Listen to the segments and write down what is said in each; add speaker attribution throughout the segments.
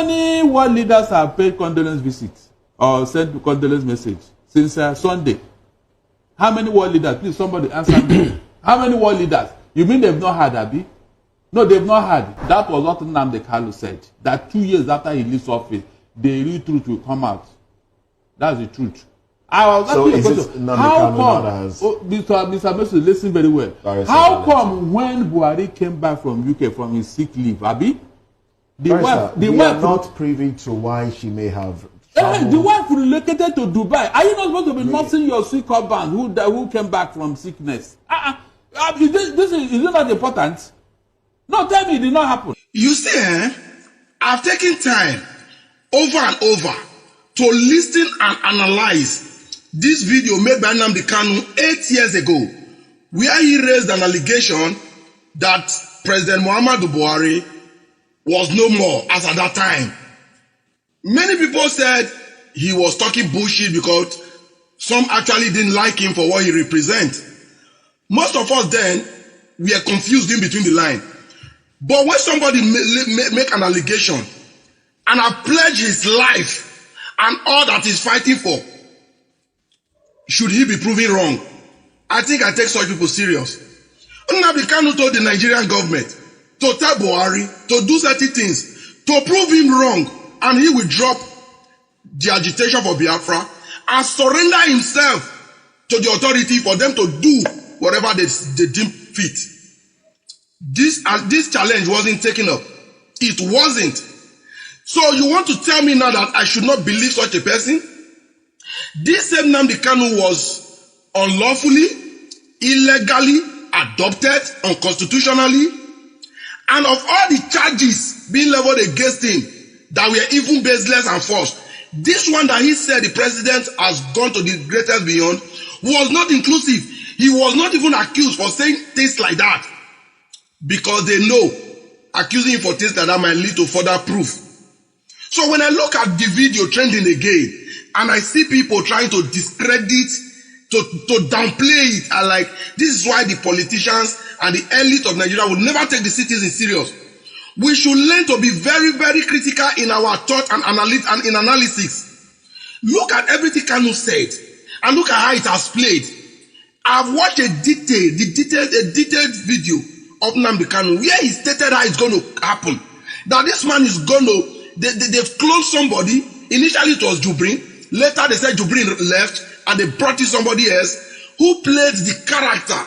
Speaker 1: many world leaders have paid condolence visits or sent condolence message since Sunday? How many world leaders? Please, somebody answer me. How many world leaders? You mean they've not had, Abi? No, they've not had. That was what Nnamdi Kanu said. That 2 years after he leaves office, the real truth will come out. That's the truth. I was asking a question. How come? Mr. Messi, listen very well. How come when Buhari came back from UK from his sick leave, Abi?
Speaker 2: We are not privy to why she may have.
Speaker 1: The wife relocated to Dubai. Are you not supposed to be nursing your sick husband who came back from sickness? Is it not important? No, tell me it did not happen.
Speaker 3: You see, I've taken time over and over to listen and analyze this video made by Nnamdi Kanu 8 years ago, where he raised an allegation that President Muhammadu Buhari was no more as at that time. Many people said he was talking bullshit because some actually didn't like him for what he represents. Most of us then were confused in between the line. But when somebody make an allegation and I pledge his life and all that he's fighting for, should he be proven wrong? I think I take such people serious. Nnamdi Kanu told the Nigerian government to tell Buhari to do certain things to prove him wrong, and he will drop the agitation for Biafra and surrender himself to the authority for them to do whatever they deem fit. This challenge wasn't taken up. It wasn't. So you want to tell me now that I should not believe such a person? This same Nnamdi Kanu was unlawfully, illegally adopted unconstitutionally, and of all the charges being leveled against him that were even baseless and false, this one that he said the president has gone to the greatest beyond was not inclusive. He was not even accused for saying things like that, because they know accusing him for things like that might lead to further proof. So when I look at the video trending again, and I see people trying to discredit, to downplay it, I like, this is why the politicians and the elite of Nigeria will never take the citizens serious. We should learn to be very, very critical in our thought and in analysis. Look at everything Kanu said, and look at how it has played. I've watched a detailed video of Nnamdi Kanu where he stated how it's going to happen. That this man is going to, they've cloned somebody. Initially it was Jubri. Later they said Jubri left and they brought in somebody else who played the character.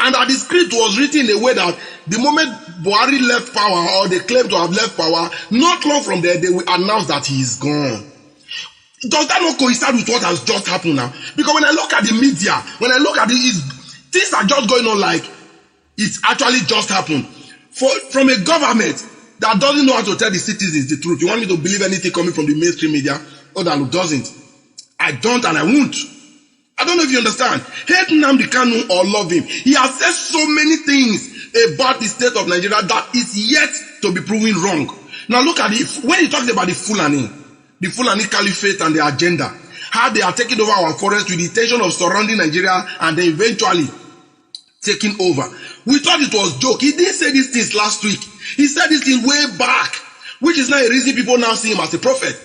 Speaker 3: And that the script was written in a way that the moment Buhari left power, or they claim to have left power, not long from there they will announce that he is gone. Does that not coincide with what has just happened now? Because when I look at the media, when I look at it, things are just going on like it's actually just happened. From a government that doesn't know how to tell the citizens the truth. You want me to believe anything coming from the mainstream media? Odalu doesn't. I don't and I won't. I don't know if you understand. Hate Nnamdi Kanu or love him. He has said so many things about the state of Nigeria that is yet to be proven wrong. Now look at it. When he talks about the Fulani Caliphate and their agenda, how they are taking over our forest with the intention of surrounding Nigeria and then eventually taking over. We thought it was a joke. He didn't say these things last week. He said this thing way back, which is not a reason people now see him as a prophet.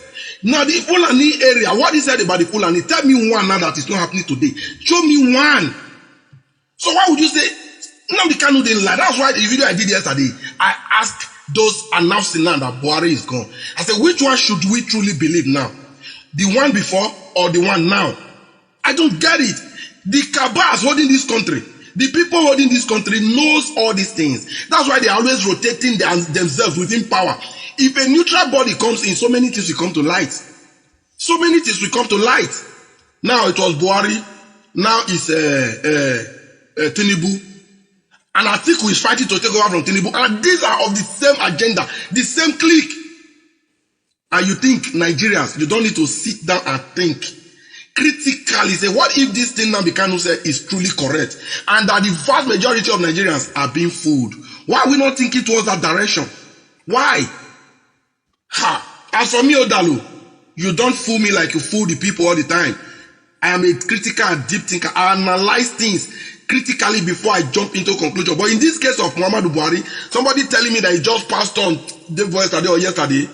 Speaker 3: Now the Fulani area, what he said about the Fulani, tell me one now that is not happening today. Show me one. So why would you say Nnamdi Kanu didn't lie? That's why the video I did yesterday, I asked those announcing now that Buhari is gone. I said, which one should we truly believe now? The one before or the one now? I don't get it. The cabals holding this country, the people holding this country knows all these things. That's why they are always rotating themselves within power. If a neutral body comes in, so many things will come to light. So many things will come to light. Now it was Buhari. Now it's Tinubu. And Atiku is fighting to take over from Tinubu. And these are of the same agenda, the same clique. And you think Nigerians, you don't need to sit down and think critically. Say, what if this thing Nnamdi Kanu said is truly correct? And that the vast majority of Nigerians are being fooled. Why are we not thinking towards that direction? Why? As for me, Odalu, you don't fool me like you fool the people all the time. I am a critical and deep thinker. I analyze things critically before I jump into conclusion. But in this case of Muhammadu Buhari, somebody telling me that he just passed on the voice today or yesterday,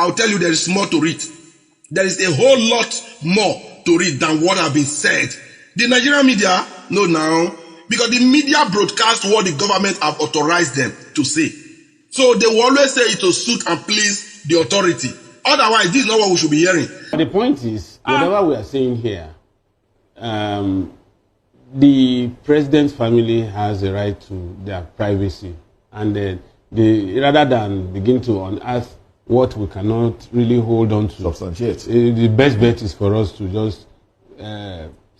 Speaker 3: I'll tell you there is more to read. There is a whole lot more to read than what have been said. The Nigerian media, no now, because the media broadcast what the government have authorized them to say. So they will always say it to suit and please the authority. Otherwise, this is not what we should be hearing.
Speaker 4: The point is, whatever we are saying here, the president's family has a right to their privacy. And rather than begin to unearth what we cannot really hold on to,
Speaker 2: substantiate.
Speaker 4: The best bet is for us to just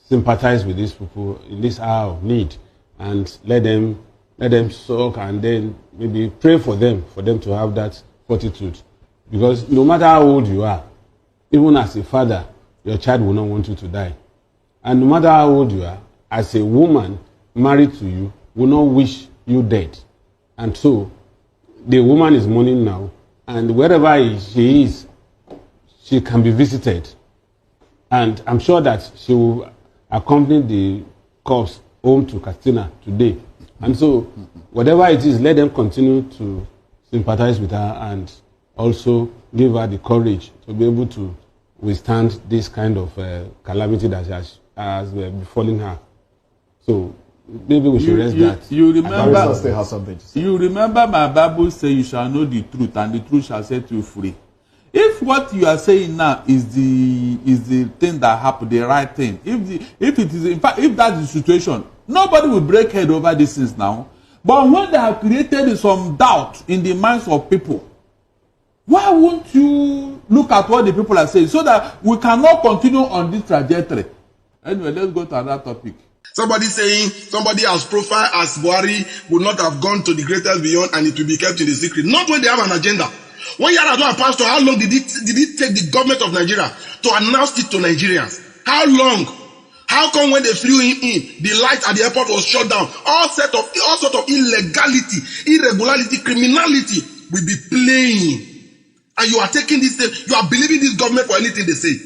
Speaker 4: sympathize with these people in this hour of need and let them soak, and then maybe pray for them to have that fortitude. Because no matter how old you are, even as a father, your child will not want you to die. And no matter how old you are, as a woman married to you, will not wish you dead. And so, the woman is mourning now, and wherever she is, she can be visited. And I'm sure that she will accompany the corpse home to Katsina today. And so, whatever it is, let them continue to sympathize with her and also give her the courage to be able to withstand this kind of calamity that has befallen her. So, maybe we should rest that.
Speaker 1: You remember,
Speaker 2: still have something to say.
Speaker 1: You remember my Bible say you shall know the truth, and the truth shall set you free. If what you are saying now is the thing that happened, the right thing, if it is, in fact, if that's the situation, nobody will break head over these things now. But when they have created some doubt in the minds of people, why won't you look at what the people are saying so that we cannot continue on this trajectory? Anyway, let's go to another topic.
Speaker 3: Somebody saying somebody as profile as Buhari would not have gone to the greatest beyond and it will be kept in the secret. Not when they have an agenda. When Yaradua pastor, how long did it take the government of Nigeria to announce it to Nigerians? How long? How come when they flew him in, the light at the airport was shut down? All sort of illegality, irregularity, criminality will be playing. And you are taking this, you are believing this government for anything they say.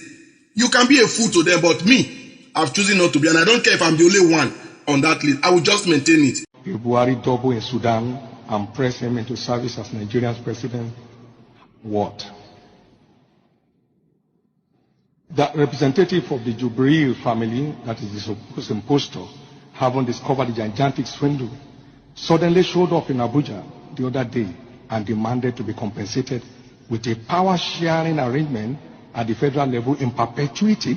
Speaker 3: You can be a fool to them, but me, I've chosen not to be, and I don't care if I'm the only one on that list. I will just maintain it.
Speaker 5: If Buhari double in Sudan and press him into service as Nigeria's president, what? The representative of the Jubri family, that is the supposed impostor, having discovered the gigantic swindle, suddenly showed up in Abuja the other day and demanded to be compensated with a power-sharing arrangement at the federal level in perpetuity,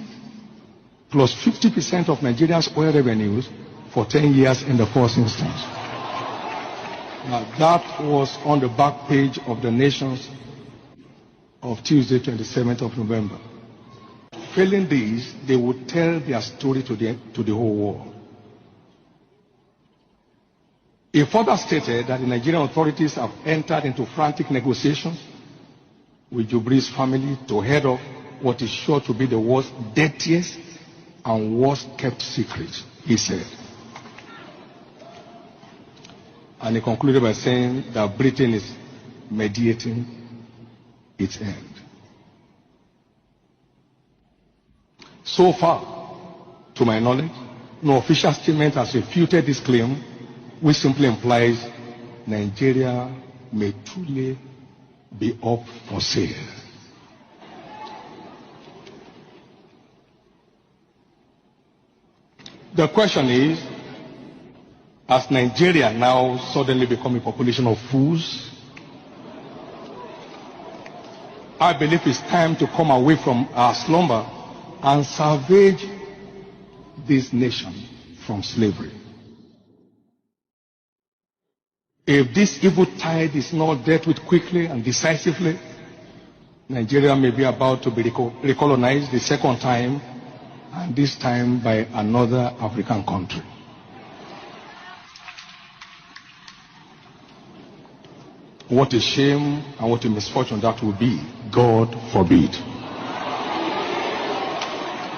Speaker 5: plus 50% of Nigeria's oil revenues for 10 years in the first instance. Now, that was on the back page of the Nations of Tuesday, 27th of November. Failing this, they would tell their story to the whole world. It further stated that the Nigerian authorities have entered into frantic negotiations with Jubri's family to head off what is sure to be the world's dirtiest and worst kept secret, he said. And he concluded by saying that Britain is mediating its end. So far, to my knowledge, no official statement has refuted this claim, which simply implies Nigeria may truly be up for sale. The question is, has Nigeria now suddenly become a population of fools? I believe it's time to come away from our slumber and salvage this nation from slavery. If this evil tide is not dealt with quickly and decisively, Nigeria may be about to be recolonized the second time, and this time by another African country. What a shame and what a misfortune that will be. God forbid.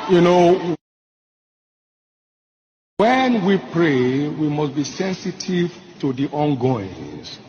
Speaker 5: You know, when we pray, we must be sensitive to the ongoings.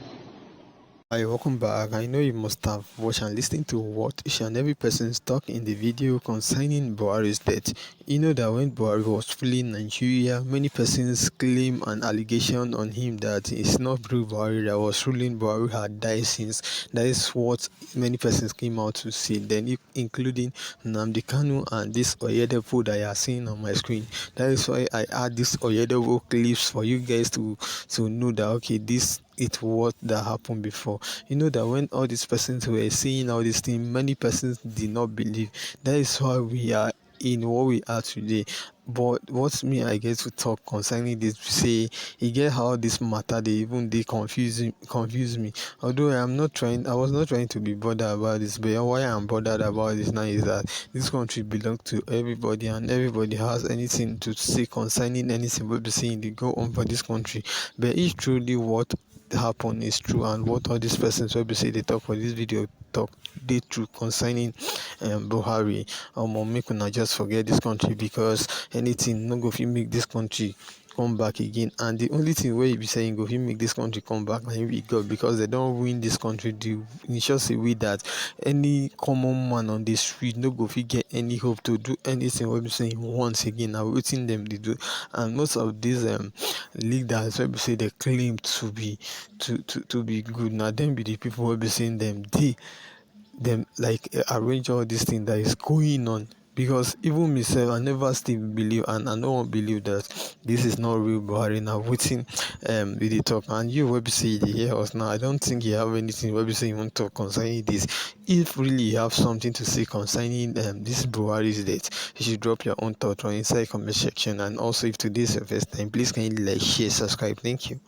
Speaker 6: Hi, welcome back. I know you must have watched and listened to what each and every person talk in the video concerning Buhari's death. You know that when Buhari was fleeing Nigeria, many persons claim an allegation on him that it's not Blue Buhari that was ruling. Buhari had died since. That is what many persons came out to say. Then, including Nnamdi Kanu and this Oyedepo that you are seeing on my screen. That is why I add this Oyedepo clips for you guys to know that okay, this it what that happened before. You know that when all these persons were saying all these things, many persons did not believe. That is why we are in what we are today. But what me I get to talk concerning this, say you get how this matter they confuse me. Although I was not trying to be bothered about this, but why I'm bothered about this now is that this country belongs to everybody and everybody has anything to say concerning anything we'll be saying they go on for this country. But it's truly what happen is true, and what all these persons will be say they talk for this video talk they true concerning Buhari. Make una just forget this country because anything no go fit make this country come back again, and the only thing wey you be saying go fit make this country come back na be God, because they don win this country the initial way that any common man on the street no go fit get any hope to do anything wey be saying once again. Na wetin dem dey do, and most of these leaders wey be say they claim to be good, na dem be the people wey be saying them like arrange all this thing that is going on. Because even myself I never still believe, and I no wan believe that this is not real Buhari. Na wetin we dey talk, and you wey be say you dey hear us now, I don't think you have anything wey be say you wan talk concerning this. If really you have something to say concerning this Buhari's death, you should drop your own thought on inside comment section. And also, if today is your first time, please kindly like, share, subscribe. Thank you.